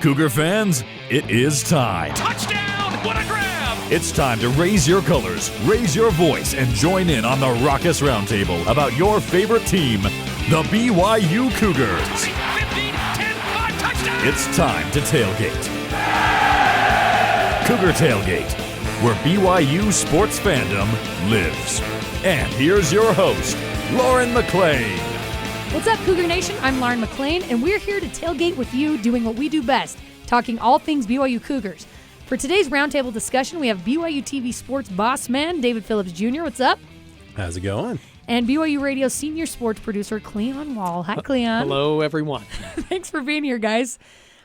Cougar fans, it is time. Touchdown! What a grab! It's time to raise your colors, raise your voice, and join in on the Raucous Roundtable about your favorite team, the BYU Cougars. 20, 15, 10, 5, touchdown! It's time to tailgate. Cougar Tailgate, where BYU sports fandom lives. And here's your host, Lauren McLean. What's up, Cougar Nation? I'm Lauren McLean, and we're here to tailgate with you, doing what we do best, talking all things BYU Cougars. For today's roundtable discussion, we have BYUtv sports boss man, David Phillips Jr. What's up? How's it going? And BYU Radio senior sports producer, Cleon Wall. Hi, Cleon. Hello, everyone. Thanks for being here, guys.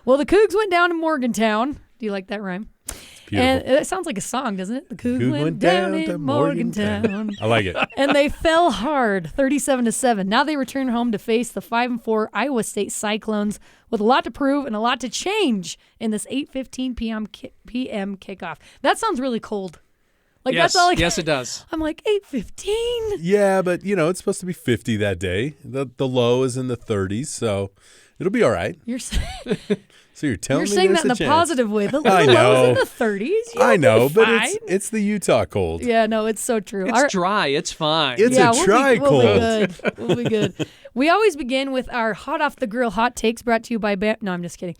Well, the Cougs went down to Morgantown. Do you like that rhyme? Beautiful. And it sounds like a song, doesn't it? The Cougs went down to Morgantown. I like it. And they fell hard, 37-7. Now they return home to face the 5-4 Iowa State Cyclones with a lot to prove and a lot to change in this 8:15 p.m. kickoff. That sounds really cold. Like Yes, that's all. yes, it does. I'm like 8:15. Yeah, but it's supposed to be 50 that day. The low is in the 30s, so it'll be all right. You're saying So you're telling me that there's in a a chance. positive way. The I low's know. in the 30s. I know, be but fine. it's the Utah cold. Yeah, no, it's so true. It's dry. It's fine. It's yeah, a try we'll cold. be good. We'll be good. We always begin with our hot off the grill hot takes brought to you by No, I'm just kidding.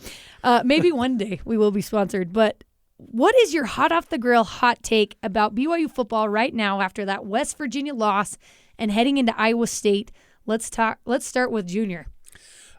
Maybe one day we will be sponsored. But what is your hot off the grill hot take about BYU football right now after that West Virginia loss and heading into Iowa State? Let's start with Junior.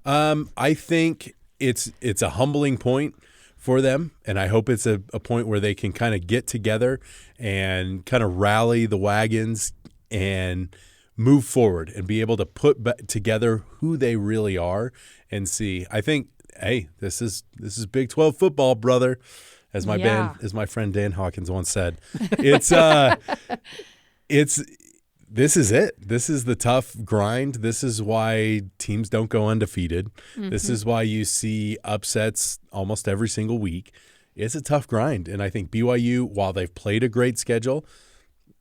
I think it's a humbling point for them, and I hope it's a point where they can kind of get together and kind of rally the wagons and move forward and be able to put together who they really are and see. I think, hey, this is Big 12 football, brother, as my friend Dan Hawkins once said. This is it. This is the tough grind. This is why teams don't go undefeated. Mm-hmm. This is why you see upsets almost every single week. It's a tough grind. And I think BYU, while they've played a great schedule,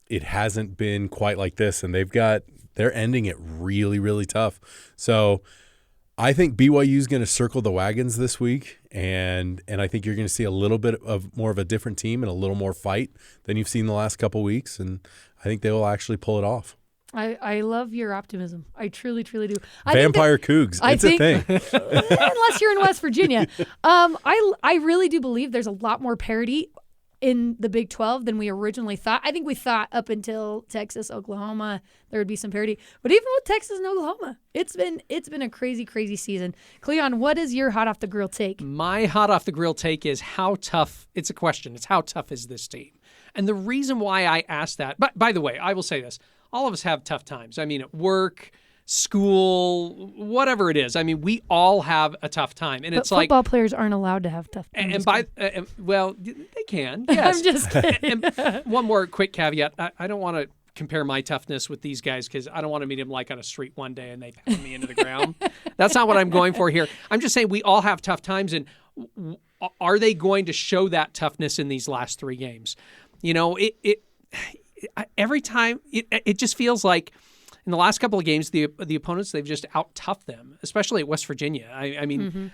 it hasn't been quite like this. And they're ending it really, really tough. So I think BYU is going to circle the wagons this week. And I think you're going to see a little bit of more of a different team and a little more fight than you've seen the last couple weeks. And I think they will actually pull it off. I love your optimism. I truly, truly do. Vampire Cougs. It's a thing. Unless you're in West Virginia. I really do believe there's a lot more parity in the Big 12 than we originally thought. I think we thought up until Texas, Oklahoma, there would be some parity. But even with Texas and Oklahoma, it's been a crazy, crazy season. Cleon, what is your hot off the grill take? My hot off the grill take is how tough. It's a question. It's how tough is this team? And the reason why I asked that, but by the way, I will say this. All of us have tough times. I mean, at work, school, whatever it is. I mean, we all have a tough time. And but it's like football players aren't allowed to have tough times. Well, they can. Yes. I'm just kidding. And one more quick caveat. I don't want to compare my toughness with these guys because I don't want to meet them like on a street one day and they pound me into the ground. That's not what I'm going for here. I'm just saying we all have tough times. And are they going to show that toughness in these last three games? Every time it just feels like in the last couple of games, the opponents, they've just out-toughed them, especially at West Virginia. I mean,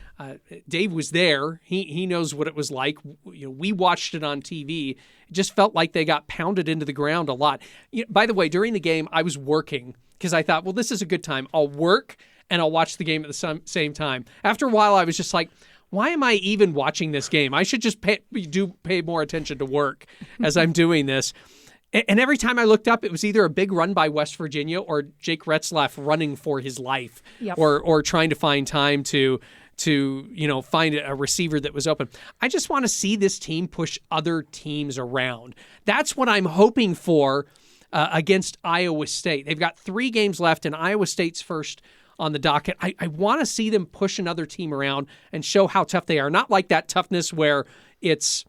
Dave was there. He knows what it was like. We watched it on TV. It just felt like they got pounded into the ground a lot. By the way, during the game, I was working because I thought, well, this is a good time. I'll work and I'll watch the game at the same time. After a while, I was just like, why am I even watching this game? I should just pay more attention to work as I'm doing this. And every time I looked up, it was either a big run by West Virginia or Jake Retzlaff running for his life, yep, or trying to find time to find a receiver that was open. I just want to see this team push other teams around. That's what I'm hoping for against Iowa State. They've got 3 games left, and Iowa State's first on the docket. I want to see them push another team around and show how tough they are. Not like that toughness where it's,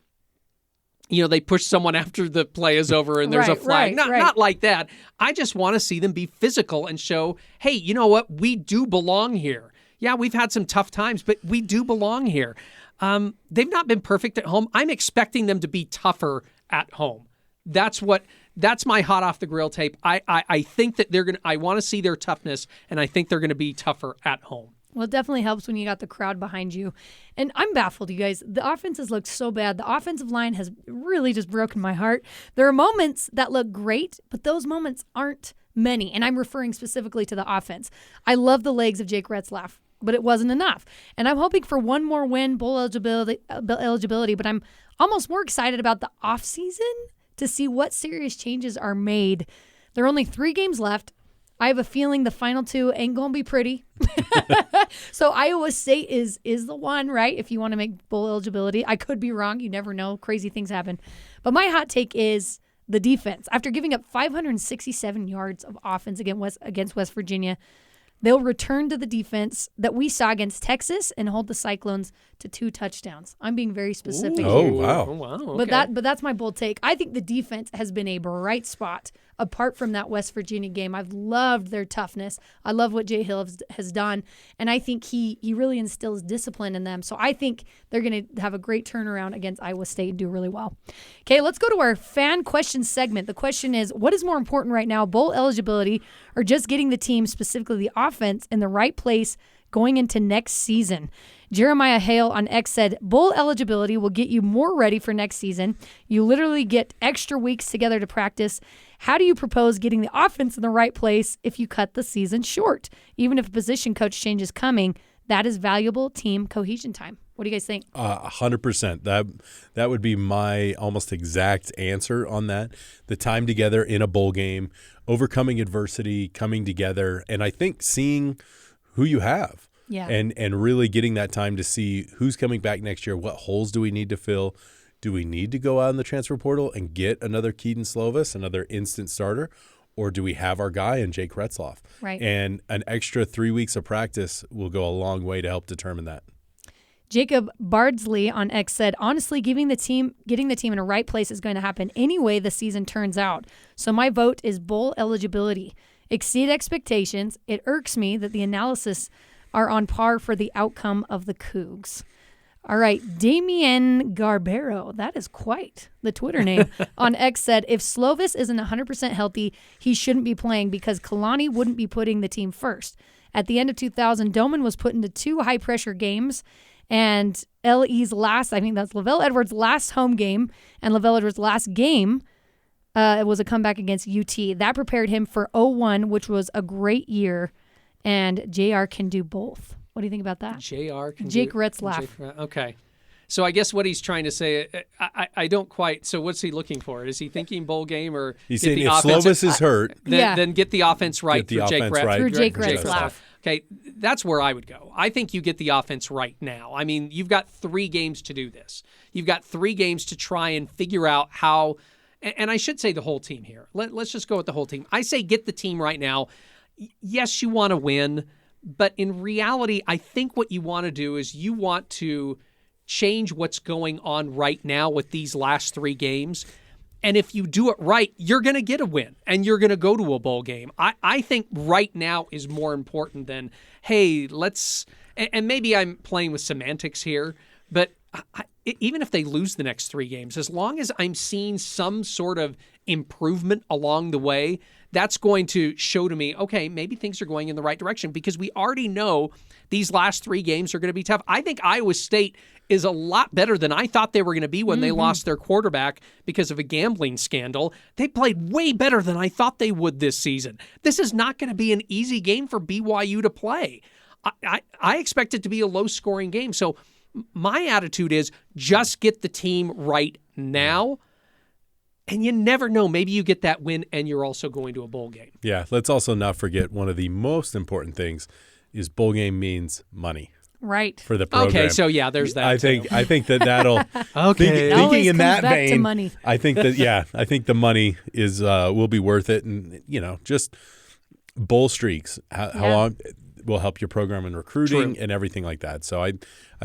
they push someone after the play is over and there's a flag. Not like that. I just want to see them be physical and show, hey, you know what? We do belong here. Yeah, we've had some tough times, but we do belong here. They've not been perfect at home. I'm expecting them to be tougher at home. That's my hot off the grill tape. I think that I want to see their toughness, and I think they're going to be tougher at home. Well, it definitely helps when you got the crowd behind you. And I'm baffled, you guys. The offense has looked so bad. The offensive line has really just broken my heart. There are moments that look great, but those moments aren't many. And I'm referring specifically to the offense. I love the legs of Jake Retzlaff, but it wasn't enough. And I'm hoping for one more win, bowl eligibility, but I'm almost more excited about the offseason to see what serious changes are made. There are only 3 games left. I have a feeling the final 2 ain't going to be pretty. So Iowa State is the one, right? If you want to make bowl eligibility. I could be wrong. You never know. Crazy things happen. But my hot take is the defense. After giving up 567 yards of offense against West Virginia, they'll return to the defense that we saw against Texas and hold the Cyclones to 2 touchdowns. I'm being very specific Oh, here. wow. Oh, wow. Okay. But that's my bold take. I think the defense has been a bright spot apart from that West Virginia game. I've loved their toughness. I love what Jay Hill has done, and I think he really instills discipline in them. So I think they're going to have a great turnaround against Iowa State and do really well. Okay, let's go to our fan question segment. The question is, what is more important right now, bowl eligibility or just getting the team, specifically the offense, in the right place going into next season? Jeremiah Hale on X said, bowl eligibility will get you more ready for next season. You literally get extra weeks together to practice. How do you propose getting the offense in the right place if you cut the season short? Even if a position coach change is coming, that is valuable team cohesion time. What do you guys think? 100%. That would be my almost exact answer on that. The time together in a bowl game, overcoming adversity, coming together, and I think seeing who you have. Yeah. And really getting that time to see who's coming back next year. What holes do we need to fill? Do we need to go out in the transfer portal and get another Keaton Slovis, another instant starter? Or do we have our guy in Jake Retzlaff? Right. And an extra 3 weeks of practice will go a long way to help determine that. Jacob Bardsley on X said, honestly, getting the team in a right place is going to happen anyway the season turns out. So my vote is bowl eligibility. Exceed expectations. It irks me that the analysis are on par for the outcome of the Cougs. All right, Damien Garbero, that is quite the Twitter name, on X said, if Slovis isn't 100% healthy, he shouldn't be playing because Kalani wouldn't be putting the team first. At the end of 2000, Doman was put into 2 high-pressure games, and LE's last, I think that's Lavelle Edwards' last home game, and Lavelle Edwards' last game was a comeback against UT. That prepared him for 01, which was a great year, and JR can do both. What do you think about that? Jake Retzlaff. Okay. So I guess what he's trying to say, I don't quite. So what's he looking for? Is he thinking bowl game or he's get saying the if offense? Slovis is hurt, Then get the offense right Get the for Jake offense right. Through Jake Jake Retzlaff. Okay, that's where I would go. I think you get the offense right now. I mean, you've got 3 games to do this. You've got 3 games to try and figure out how. And I should say the whole team here. Let's just go with the whole team. I say get the team right now. Yes, you want to win. But in reality, I think what you want to do is you want to change what's going on right now with these last 3 games. And if you do it right, you're going to get a win and you're going to go to a bowl game. I think right now is more important than, hey, let's – and maybe I'm playing with semantics here, but even if they lose the next 3 games, as long as I'm seeing some sort of improvement along the way – that's going to show to me, okay, maybe things are going in the right direction because we already know these last 3 games are going to be tough. I think Iowa State is a lot better than I thought they were going to be when they lost their quarterback because of a gambling scandal. They played way better than I thought they would this season. This is not going to be an easy game for BYU to play. I expect it to be a low-scoring game. So my attitude is just get the team right now. And you never know. Maybe you get that win and you're also going to a bowl game. Yeah, let's also not forget one of the most important things is bowl game means money. Right. For the program. Okay, so yeah, there's that. I think that'll okay. Thinking in that back vein, to money. I think the money is will be worth it, and just bowl streaks. How long will help your program in recruiting and everything like that. So I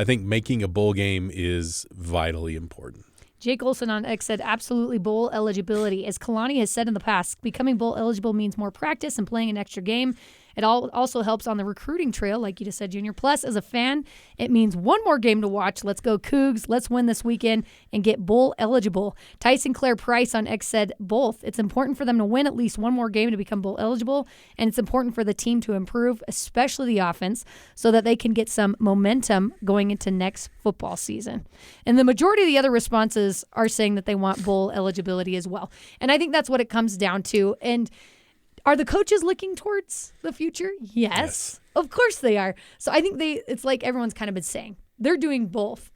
think making a bowl game is vitally important. Jake Olson on X said, absolutely bowl eligibility. As Kalani has said in the past, becoming bowl eligible means more practice and playing an extra game. It also helps on the recruiting trail, like you just said, Junior. Plus, as a fan, it means one more game to watch. Let's go Cougs. Let's win this weekend and get bowl eligible. Tyson Claire Price on X said both. It's important for them to win at least one more game to become bowl eligible, and it's important for the team to improve, especially the offense, so that they can get some momentum going into next football season. And the majority of the other responses are saying that they want bowl eligibility as well. And I think that's what it comes down to. And are the coaches looking towards the future? Yes. Of course they are. So I think it's like everyone's kind of been saying. They're doing both.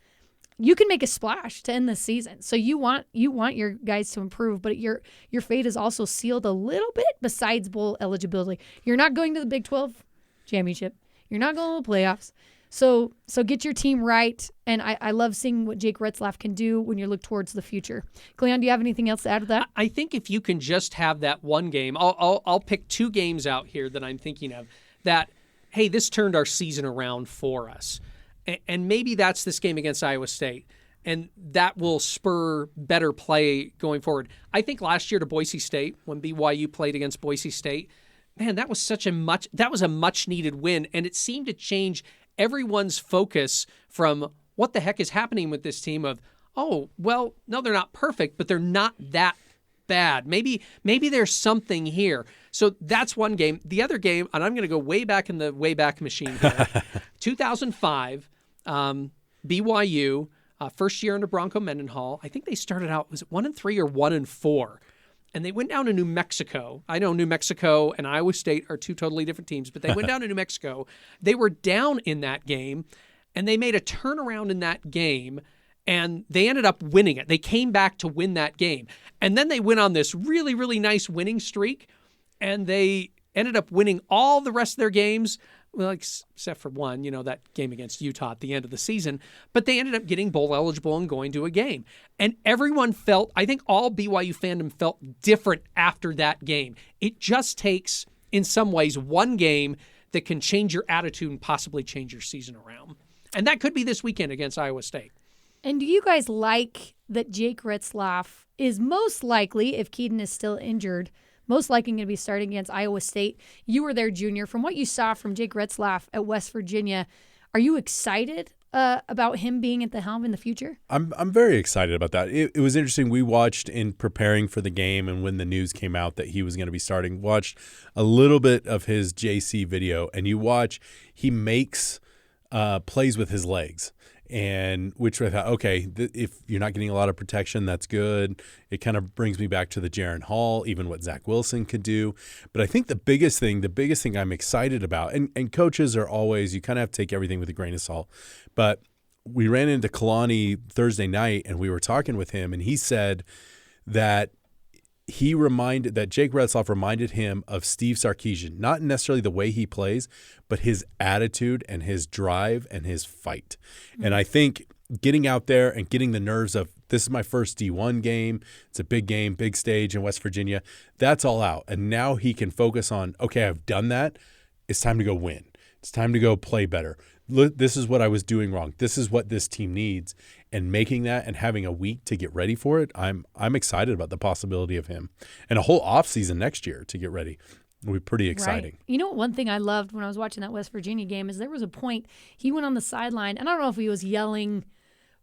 You can make a splash to end this season. So you want your guys to improve, but your fate is also sealed a little bit besides bowl eligibility. You're not going to the Big 12 championship. You're not going to the playoffs. So get your team right, and I love seeing what Jake Retzlaff can do when you look towards the future. Cleon, do you have anything else to add to that? I think if you can just have that one game, I'll pick 2 games out here that I'm thinking of that, hey, this turned our season around for us. And maybe that's this game against Iowa State, and that will spur better play going forward. I think last year to Boise State, when BYU played against Boise State, man, that was a much needed win, and it seemed to change everyone's focus from what the heck is happening with this team of, oh, well, no, they're not perfect, but they're not that bad. Maybe there's something here. So that's one game. The other game, and I'm going to go way back in the way back machine here, 2005, BYU, first year under Bronco Mendenhall. I think they started out, was it 1-3 or 1-4? And they went down to New Mexico. I know New Mexico and Iowa State are 2 totally different teams, but they went down to New Mexico. They were down in that game, and they made a turnaround in that game, and they ended up winning it. They came back to win that game. And then they went on this really, really nice winning streak, and they ended up winning all the rest of their games, well, except for one, that game against Utah at the end of the season. But they ended up getting bowl eligible and going to a game. And everyone felt, I think all BYU fandom felt different after that game. It just takes, in some ways, one game that can change your attitude and possibly change your season around. And that could be this weekend against Iowa State. And do you guys like that Jake Retzlaff is most likely, if Keaton is still injured, most likely going to be starting against Iowa State? You were there, Junior. From what you saw from Jake Retzlaff at West Virginia, are you excited about him being at the helm in the future? I'm very excited about that. It was interesting. We watched in preparing for the game, and when the news came out that he was going to be starting, watched a little bit of his JC video, and you watch, he makes plays with his legs. And which I thought, okay, if you're not getting a lot of protection, that's good. It kind of brings me back to the Jaron Hall, even what Zach Wilson could do. But I think the biggest thing I'm excited about, and coaches are always, you kind of have to take everything with a grain of salt. But we ran into Kalani Thursday night, and we were talking with him, and he said that Jake Retzlaff reminded him of Steve Sarkisian, not necessarily the way he plays, but his attitude and his drive and his fight. Mm-hmm. And I think getting out there and getting the nerves of, this is my first D1 game, it's a big game, big stage in West Virginia, that's all out. And now he can focus on, okay, I've done that. It's time to go win. It's time to go play better. This is what I was doing wrong. This is what this team needs. And making that and having a week to get ready for it, I'm excited about the possibility of him. And a whole offseason next year to get ready. It'll be pretty exciting. Right. You know, one thing I loved when I was watching that West Virginia game is there was a point he went on the sideline, and I don't know if he was yelling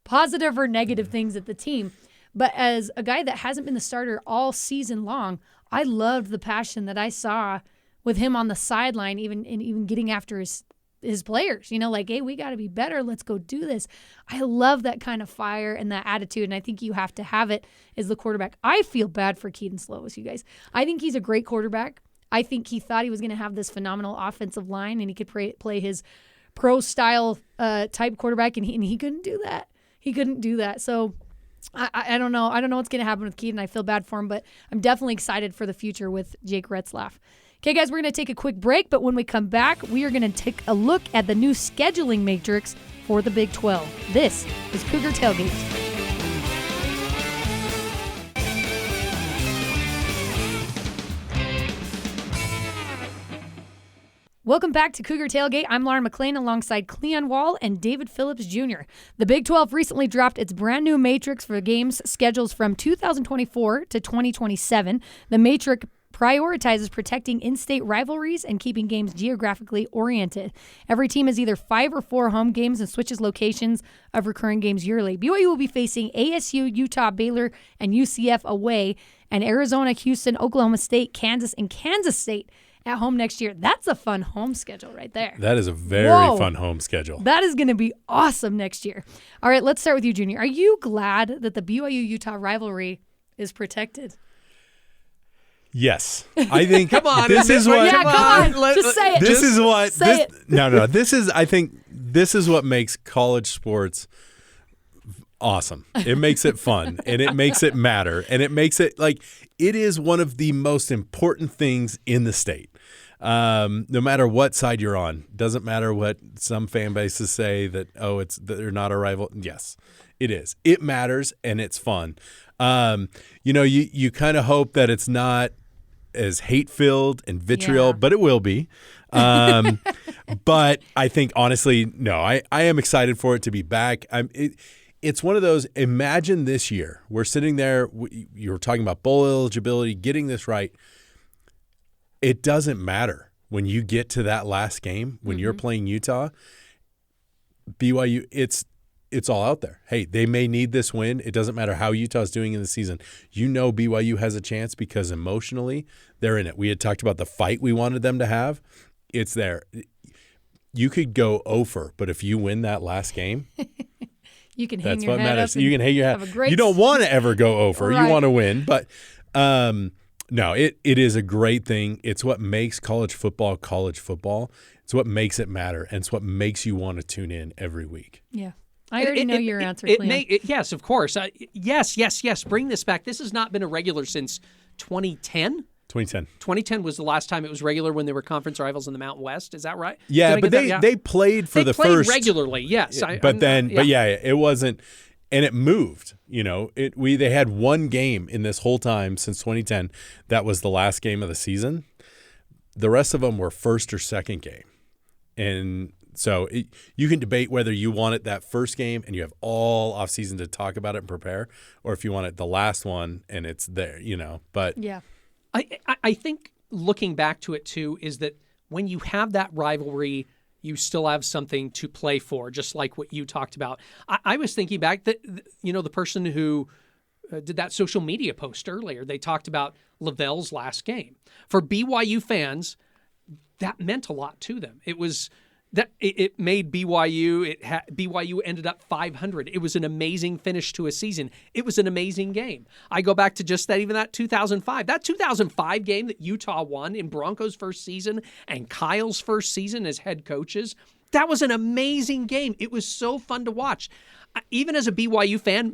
positive or negative things at the team, but as a guy that hasn't been the starter all season long, I loved the passion that I saw with him on the sideline, even getting after his players, like, hey, we got to be better. Let's go do this. I love that kind of fire and that attitude, and I think you have to have it as the quarterback. I feel bad for Keaton Slovis, you guys. I think he's a great quarterback. I think he thought he was going to have this phenomenal offensive line, and he could play his pro-style type quarterback, and he couldn't do that. He couldn't do that. So I don't know. I don't know what's going to happen with Keaton. I feel bad for him, but I'm definitely excited for the future with Jake Retzlaff. Okay, guys, we're going to take a quick break, but when we come back, we are going to take a look at the new scheduling matrix for the Big 12. This is Cougar Tailgate. Welcome back to Cougar Tailgate. I'm Lauren McLean alongside Cleon Wall and David Phillips Jr. The Big 12 recently dropped its brand new matrix for games schedules from 2024 to 2027. The matrix prioritizes protecting in-state rivalries and keeping games geographically oriented. Every team has either 5 or 4 home games and switches locations of recurring games yearly. BYU will be facing ASU, Utah, Baylor, and UCF away, and Arizona, Houston, Oklahoma State, Kansas, and Kansas State at home next year. That's a fun home schedule right there. That is a very fun home schedule. That is going to be awesome next year. All right, let's start with you, Junior. Are you glad that the BYU-Utah rivalry is protected? Yes. I think Come on. this is what Yeah, come on. Just say it. this is what say this, it. No. I think this is what makes college sports awesome. It makes it fun and it makes it matter and it makes it like it is one of the most important things in the state. No matter what side you're on, doesn't matter what some fan bases say that they're not a rival. Yes, it is. It matters and it's fun. You kind of hope that it's not as hate-filled and vitriol, but it will be. But I think honestly, no, I am excited for it to be back. It's one of those, imagine this year, we're sitting there, you were talking about bowl eligibility, getting this right. It doesn't matter when you get to that last game, when you're playing Utah, BYU, it's all out there. Hey, they may need this win. It doesn't matter how Utah's doing in the season. You know BYU has a chance because emotionally they're in it. We had talked about the fight we wanted them to have. It's there. You could go over, but if you win that last game, you can hang that's your what head matters. up You can hang your have a head. great You don't want to ever go over. Right. You want to win, but no, it is a great thing. It's what makes college football. It's what makes it matter, and it's what makes you want to tune in every week. Yeah. I already know your answer, Cleon. Yes, of course. Yes. Bring this back. This has not been a regular since 2010. 2010. 2010 was the last time it was regular when they were conference rivals in the Mountain West. Is that right? Yeah, but they played for they the played first regularly. Yes, but it wasn't, and it moved. They had one game in this whole time since 2010. That was the last game of the season. The rest of them were first or second game, and so you can debate whether you want it that first game and you have all offseason to talk about it and prepare, or if you want it the last one and it's there. But Yeah. I think looking back to it too is that when you have that rivalry, you still have something to play for, just like what you talked about. I was thinking back that the person who did that social media post earlier, they talked about Lavelle's last game. For BYU fans, that meant a lot to them. It was that it made BYU. BYU ended up 500. It was an amazing finish to a season. It was an amazing game. I go back to just that 2005. That 2005 game that Utah won in Broncos' first season and Kyle's first season as head coaches. That was an amazing game. It was so fun to watch. Even as a BYU fan,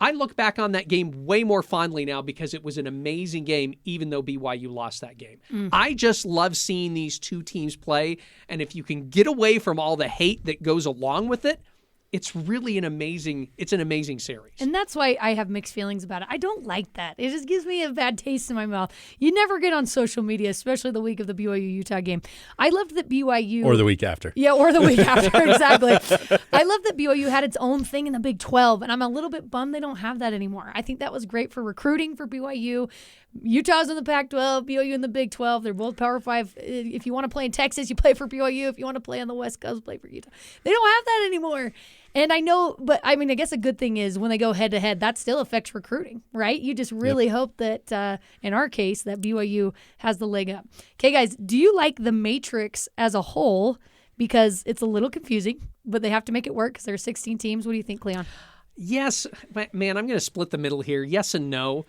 I look back on that game way more fondly now because it was an amazing game, even though BYU lost that game. I just love seeing these two teams play, and if you can get away from all the hate that goes along with it, it's really an amazing series. And that's why I have mixed feelings about it. I don't like that. It just gives me a bad taste in my mouth. You never get on social media, especially the week of the BYU-Utah game. I loved that BYU... Or the week after. Yeah, or the week after, exactly. I love that BYU had its own thing in the Big 12, and I'm a little bit bummed they don't have that anymore. I think that was great for recruiting for BYU. Utah's in the Pac-12, BYU in the Big 12. They're both Power 5. If you want to play in Texas, you play for BYU. If you want to play on the West Coast, play for Utah. They don't have that anymore. And I know, but I mean, I guess a good thing is when they go head-to-head, that still affects recruiting, right? You just really hope that, in our case, that BYU has the leg up. Okay, guys, do you like the Matrix as a whole? Because it's a little confusing, but they have to make it work because there are 16 teams. What do you think, Cleon? Yes, man, I'm going to split the middle here. Yes and no.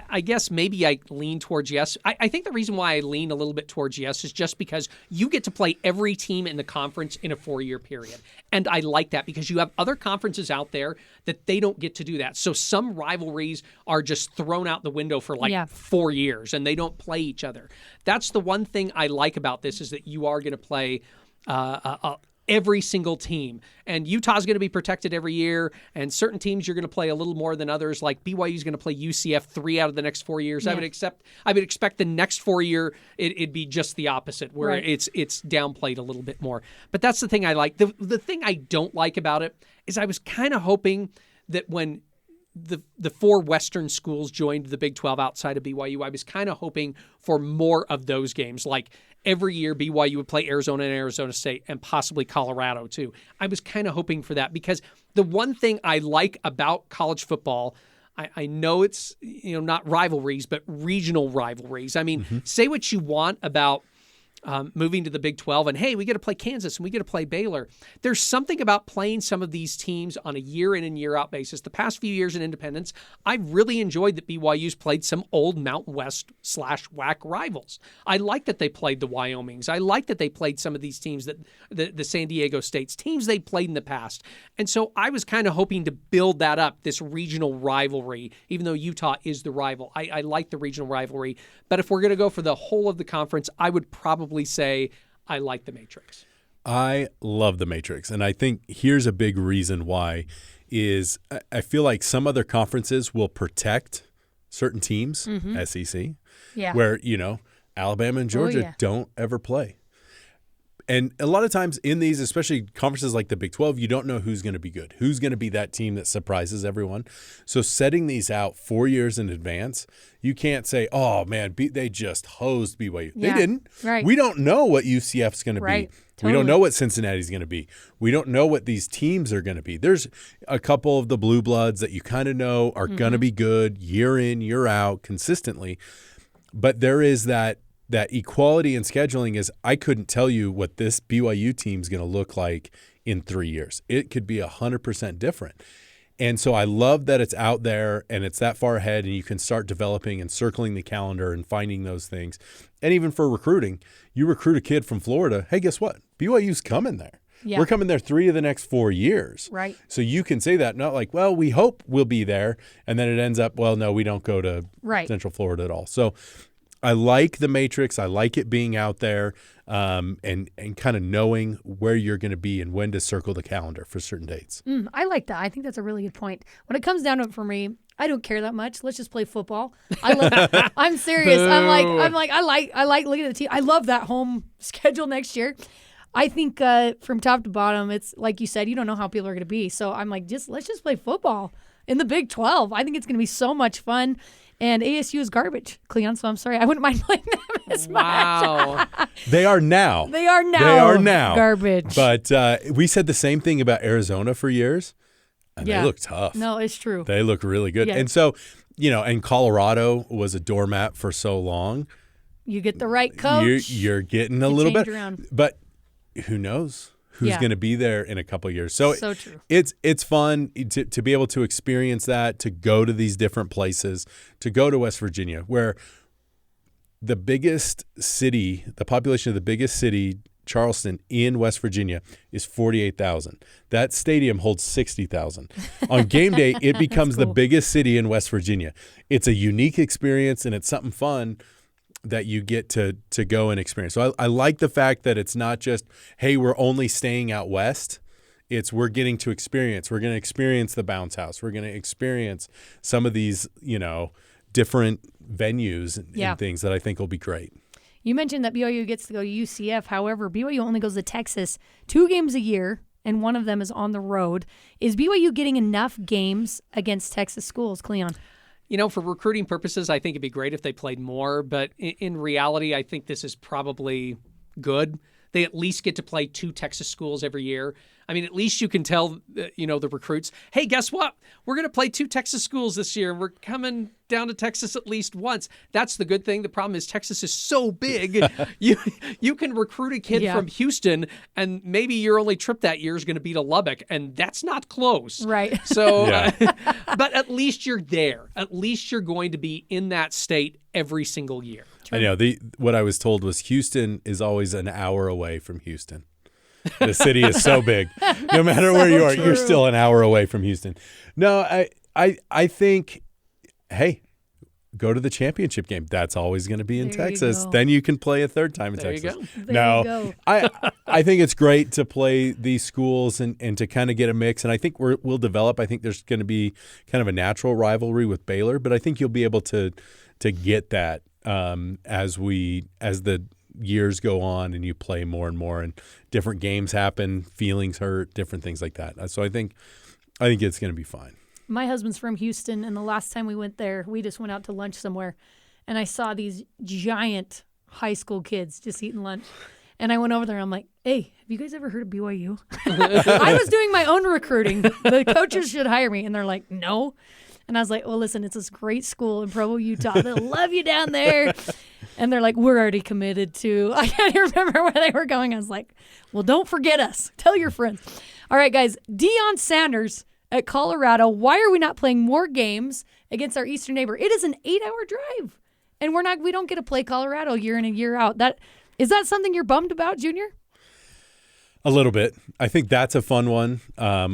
I guess maybe I lean towards yes. I think the reason why I lean a little bit towards yes is just because you get to play every team in the conference in a 4-year period. And I like that because you have other conferences out there that they don't get to do that. So some rivalries are just thrown out the window for 4 years and they don't play each other. That's the one thing I like about this is that you are going to play every single team. And Utah's going to be protected every year, and certain teams you're going to play a little more than others. Like BYU's going to play UCF 3 out of the next 4 years. Yeah. I would expect the next 4 year it'd be just the opposite, where it's downplayed a little bit more. But that's the thing I like. The thing I don't like about it is I was kind of hoping that when the 4 Western schools joined the Big 12 outside of BYU, I was kind of hoping for more of those games. Like every year, BYU would play Arizona and Arizona State and possibly Colorado too. I was kind of hoping for that because the one thing I like about college football, I know it's not rivalries, but regional rivalries. I mean, say what you want about moving to the Big 12 and, hey, we get to play Kansas and we get to play Baylor. There's something about playing some of these teams on a year in and year out basis. The past few years in independence, I've really enjoyed that BYU's played some old Mountain West / WAC rivals. I like that they played the Wyomings. I like that they played some of these teams, that the San Diego States, teams they played in the past. And so I was kind of hoping to build that up, this regional rivalry, even though Utah is the rival. I like the regional rivalry. But if we're going to go for the whole of the conference, I would probably say I like the Matrix. I love the Matrix. And I think here's a big reason why is I feel like some other conferences will protect certain teams, SEC, where, Alabama and Georgia don't ever play. And a lot of times in these, especially conferences like the Big 12, you don't know who's going to be good, who's going to be that team that surprises everyone. So setting these out 4 years in advance, you can't say, oh, man, they just hosed BYU. Yeah. They didn't. Right. We don't know what UCF's going to be. Totally. We don't know what Cincinnati's going to be. We don't know what these teams are going to be. There's a couple of the blue bloods that you kind of know are going to be good year in, year out, consistently. But there is that equality in scheduling is I couldn't tell you what this BYU team's going to look like in 3 years. It could be 100% different. And so I love that it's out there and it's that far ahead and you can start developing and circling the calendar and finding those things. And even for recruiting, you recruit a kid from Florida, hey, guess what? BYU's coming there. Yeah. We're coming there 3 of the next 4 years. Right. So you can say that, not like, well, we hope we'll be there. And then it ends up, well, no, we don't go to Central Florida at all. So I like the Matrix. I like it being out there and kind of knowing where you're going to be and when to circle the calendar for certain dates. I like that. I think that's a really good point. When it comes down to it for me, I don't care that much. Let's just play football. I'm serious. I'm like I like looking at the team. I love that home schedule next year. I think from top to bottom, it's like you said, you don't know how people are going to be. So I'm like, let's just play football in the Big 12. I think it's going to be so much fun. And ASU is garbage, Cleon, so I'm sorry. I wouldn't mind playing them as Wow. much. They are now. They are now garbage. But we said the same thing about Arizona for years, and they look tough. No, it's true. They look really good. Yeah. And so, and Colorado was a doormat for so long. You get the right coach. You're getting a little bit. Around. But who knows? Who's going to be there in a couple of years. So true. It's fun to be able to experience that, to go to these different places, to go to West Virginia, where the biggest city, the population of the biggest city, Charleston, in West Virginia, is 48,000. That stadium holds 60,000. On game day, it becomes the biggest city in West Virginia. It's a unique experience, and it's something fun that you get to go and experience. So I like the fact that it's not just, hey, we're only staying out west. It's we're getting to experience. We're going to experience the bounce house. We're going to experience some of these, different venues and things that I think will be great. You mentioned that BYU gets to go to UCF. However, BYU only goes to Texas 2 games a year, and one of them is on the road. Is BYU getting enough games against Texas schools, Cleon? For recruiting purposes, I think it'd be great if they played more. But in reality, I think this is probably good. They at least get to play 2 Texas schools every year. I mean, at least you can tell, the recruits, hey, guess what? We're going to play 2 Texas schools this year, and we're coming down to Texas at least once. That's the good thing. The problem is Texas is so big. You can recruit a kid from Houston, and maybe your only trip that year is going to be to Lubbock, and that's not close. Right. So, but at least you're there. At least you're going to be in that state every single year. I know. What I was told was Houston is always an hour away from Houston. The city is so big. No matter where you are, you're still an hour away from Houston. No, I think, hey, go to the championship game. That's always going to be in Texas. Then you can play a third time in Texas. You go. I think it's great to play these schools and to kind of get a mix. And I think we'll develop. I think there's going to be kind of a natural rivalry with Baylor, but I think you'll be able to get that as the years go on and you play more and more and different games happen, feelings hurt, different things like that. So I think it's going to be fine. my husband's from Houston, and the last time we went there, we just went out to lunch somewhere, and I saw these giant high school kids just eating lunch. And I went over there and I'm like, hey, have you guys ever heard of BYU? I was doing my own recruiting. The coaches should hire me. And they're like, no. And I was like, well, listen, it's this great school in Provo, Utah. They'll love you down there. And they're like, we're already committed to. I can't even remember where they were going. I was like, well, don't forget us. Tell your friends. All right, guys. Deion Sanders at Colorado. Why are we not playing more games against our eastern neighbor? It is an 8-hour drive. And we don't get to play Colorado year in and year out. Is that something you're bummed about, Junior? A little bit. I think that's a fun one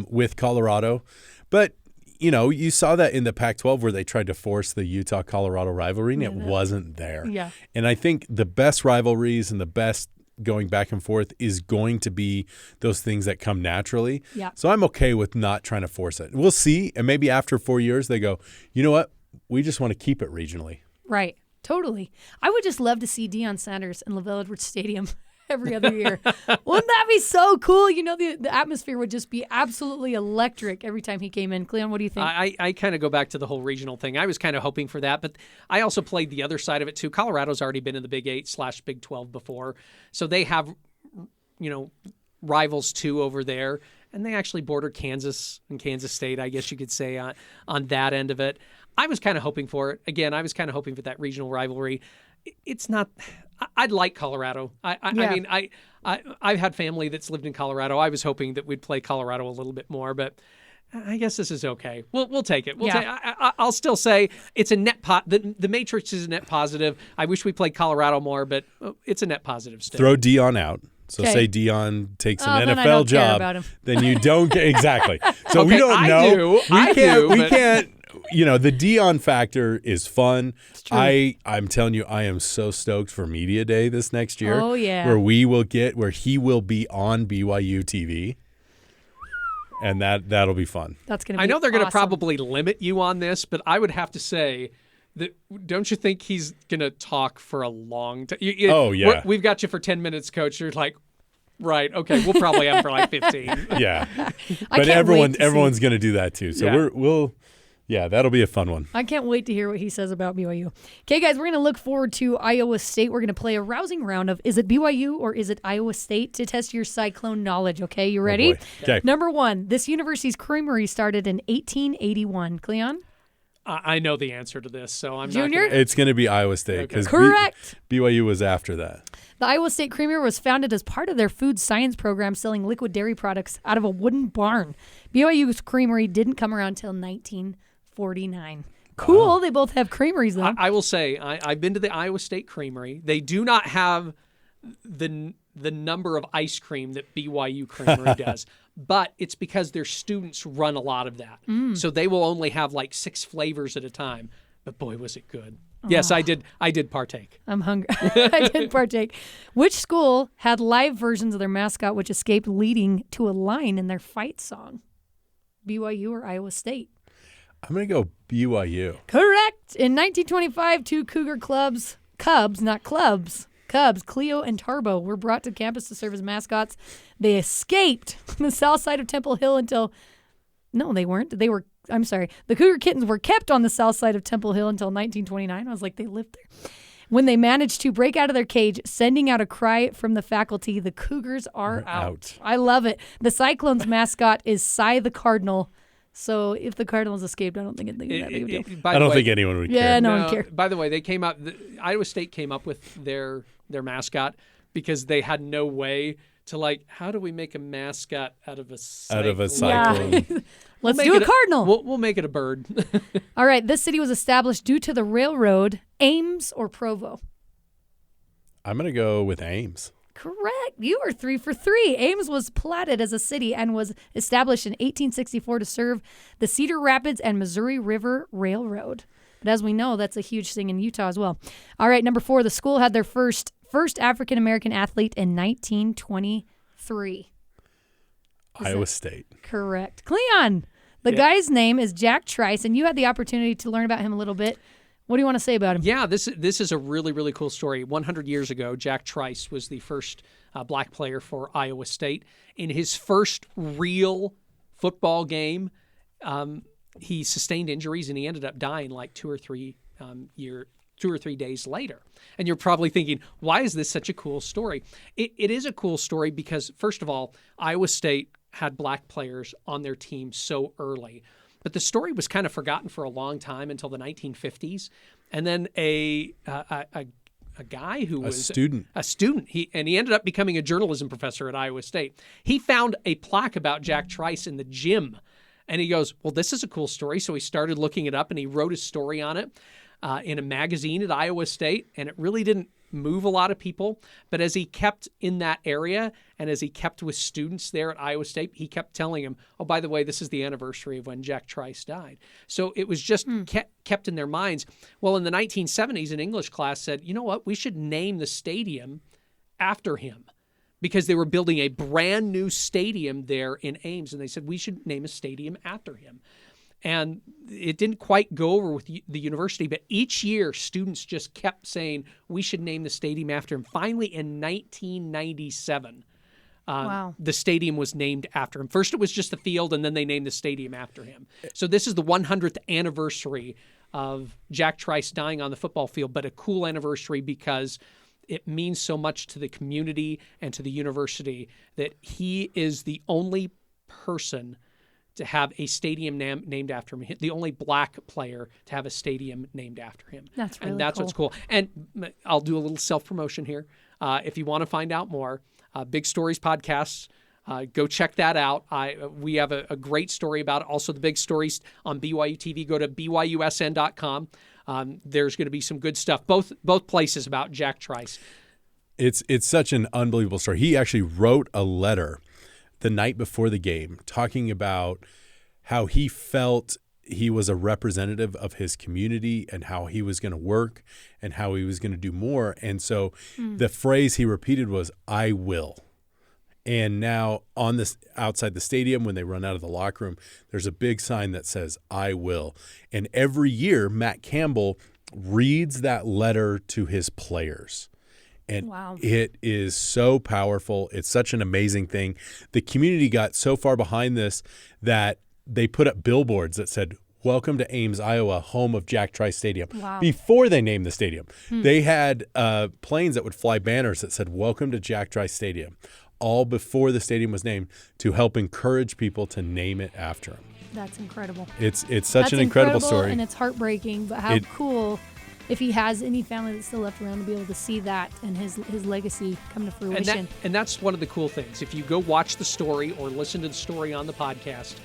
with Colorado. But, you saw that in the Pac-12 where they tried to force the Utah-Colorado rivalry, and it wasn't there. Yeah. And I think the best rivalries and the best going back and forth is going to be those things that come naturally. Yeah. So I'm okay with not trying to force it. We'll see. And maybe after 4 years, they go, you know what? We just want to keep it regionally. Right. Totally. I would just love to see Deion Sanders in LaVelle Edwards Stadium every other year. Wouldn't that be so cool? The atmosphere would just be absolutely electric every time he came in. Cleon, what do you think? I kind of go back to the whole regional thing. I was kind of hoping for that, but I also played the other side of it too. Colorado's already been in the Big 8/Big 12 before, so they have, rivals too over there, and they actually border Kansas and Kansas State, I guess you could say, on that end of it. I was kind of hoping for it. Again, I was kind of hoping for that regional rivalry. It's not. I'd like Colorado. I mean, I've had family that's lived in Colorado. I was hoping that we'd play Colorado a little bit more, but I guess this is okay. We'll take it. I'll still say it's a net the Matrix is a net positive. I wish we played Colorado more, but it's a net positive still. Throw Deion out. So say Deion takes an NFL job, then you don't get exactly. So we don't know. We can't. The Deion factor is fun. I'm telling you, I am so stoked for Media Day this next year. Oh, yeah. Where he will be on BYUtv. And that'll be fun. That's going to be I know they're going to awesome. probably limit you on this, but I would have to say that don't you think he's going to talk for a long time? Oh, yeah. We've got you for 10 minutes, Coach. You're like, right, okay, we'll probably have for like 15. Yeah. But everyone's going to do that too. So yeah, that'll be a fun one. I can't wait to hear what he says about BYU. Okay, guys, we're going to look forward to Iowa State. We're going to play a rousing round of is it BYU or is it Iowa State to test your Cyclone knowledge, okay? You ready? Okay. Number one, this university's creamery started in 1881. Cleon? I know the answer to this, so I'm Junior? not going to. It's going to be Iowa State. Okay. Correct. BYU was after that. The Iowa State Creamery was founded as part of their food science program selling liquid dairy products out of a wooden barn. BYU's Creamery didn't come around until 1949. Cool. Wow. They both have creameries, though. I will say, I've been to the Iowa State Creamery. They do not have the number of ice cream that BYU Creamery does, but it's because their students run a lot of that. So they will only have like 6 flavors at a time. But boy, was it good. Yes, I did partake. I'm hungry. I did partake. Which school had live versions of their mascot which escaped leading to a line in their fight song? BYU or Iowa State? I'm going to go BYU. Correct. In 1925, 2 Cougar Cubs, not clubs, Cleo and Tarbo, were brought to campus to serve as mascots. They escaped the south side of Temple Hill until... No, they weren't. I'm sorry. The Cougar Kittens were kept on the south side of Temple Hill until 1929. I was like, they lived there. When they managed to break out of their cage, sending out a cry from the faculty, the Cougars are out. I love it. The Cyclones mascot is Cy the Cardinal. So if the Cardinals escaped, I don't think it'd be that big a deal. I don't think anyone would care. Yeah, no one cared. By the way, Iowa State came up with their mascot because they had no way to how do we make a mascot out of a cyclone? Yeah. Let's do a cardinal. We'll make it a bird. All right. This city was established due to the railroad. Ames or Provo? I'm going to go with Ames. Correct. You are 3 for 3. Ames was platted as a city and was established in 1864 to serve the Cedar Rapids and Missouri River Railroad. But as we know, that's a huge thing in Utah as well. All right, number 4, the school had their first African-American athlete in 1923. Iowa State. Correct. Cleon, the guy's name is Jack Trice, and you had the opportunity to learn about him a little bit. What do you want to say about him? Yeah, this is a really, really cool story. 100 years ago, Jack Trice was the first black player for Iowa State. In his first real football game, he sustained injuries and he ended up dying like 2 or 3 days later. And you're probably thinking, why is this such a cool story? It is a cool story because, first of all, Iowa State had black players on their team so early. But the story was kind of forgotten for a long time until the 1950s. And then a guy who was a student, he ended up becoming a journalism professor at Iowa State. He found a plaque about Jack Trice in the gym. And he goes, well, this is a cool story. So he started looking it up and he wrote a story on it in a magazine at Iowa State. And it really didn't move a lot of people. But as he kept in that area and as he kept with students there at Iowa State, he kept telling them, oh, by the way, this is the anniversary of when Jack Trice died. So it was just kept in their minds. Well, in the 1970s, an English class said, you know what, we should name the stadium after him, because they were building a brand new stadium there in Ames. And they said, we should name a stadium after him. And it didn't quite go over with the university, but each year students just kept saying, we should name the stadium after him. Finally, in 1997, the stadium was named after him. First, it was just the field, and then they named the stadium after him. So this is the 100th anniversary of Jack Trice dying on the football field, but a cool anniversary because it means so much to the community and to the university that he is the only person to have a stadium named after him, the only black player to have a stadium named after him. That's really and that's cool. What's cool. And I'll do a little self-promotion here. If you want to find out more, Big Stories podcasts, go check that out. We have a great story about it. Also, the Big Stories on BYU TV. Go to BYUSN.com. There's going to be some good stuff, both places about Jack Trice. It's such an unbelievable story. He actually wrote a letter the night before the game talking about how he felt he was a representative of his community and how he was going to work and how he was going to do more. And so the phrase he repeated was, I will. And now on this outside the stadium, when they run out of the locker room, there's a big sign that says, I will. And every year, Matt Campbell reads that letter to his players. And it is so powerful. It's such an amazing thing. The community got so far behind this that they put up billboards that said, welcome to Ames, Iowa, home of Jack Trice Stadium. Before they named the stadium, they had planes that would fly banners that said, welcome to Jack Trice Stadium, all before the stadium was named, to help encourage people to name it after him. That's incredible. It's such an incredible story. And it's heartbreaking, but how cool if he has any family that's still left around to be able to see that and his legacy come to fruition. And that's one of the cool things. If you go watch the story or listen to the story on the podcast,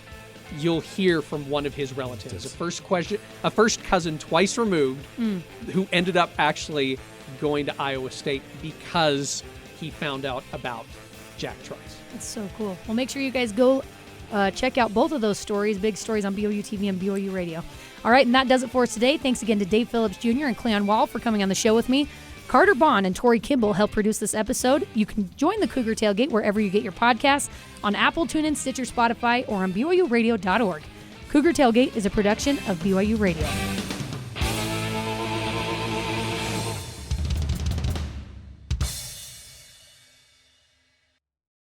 you'll hear from one of his relatives, a first cousin twice removed, who ended up actually going to Iowa State because he found out about Jack Trice. That's so cool. Well, make sure you guys go check out both of those stories, Big Stories on BYU TV and BYU Radio. All right, and that does it for us today. Thanks again to Dave Phillips Jr. and Cleon Wall for coming on the show with me. Carter Bond and Tori Kimball helped produce this episode. You can join the Cougar Tailgate wherever you get your podcasts, on Apple, TuneIn, Stitcher, Spotify, or on BYURadio.org. Cougar Tailgate is a production of BYU Radio.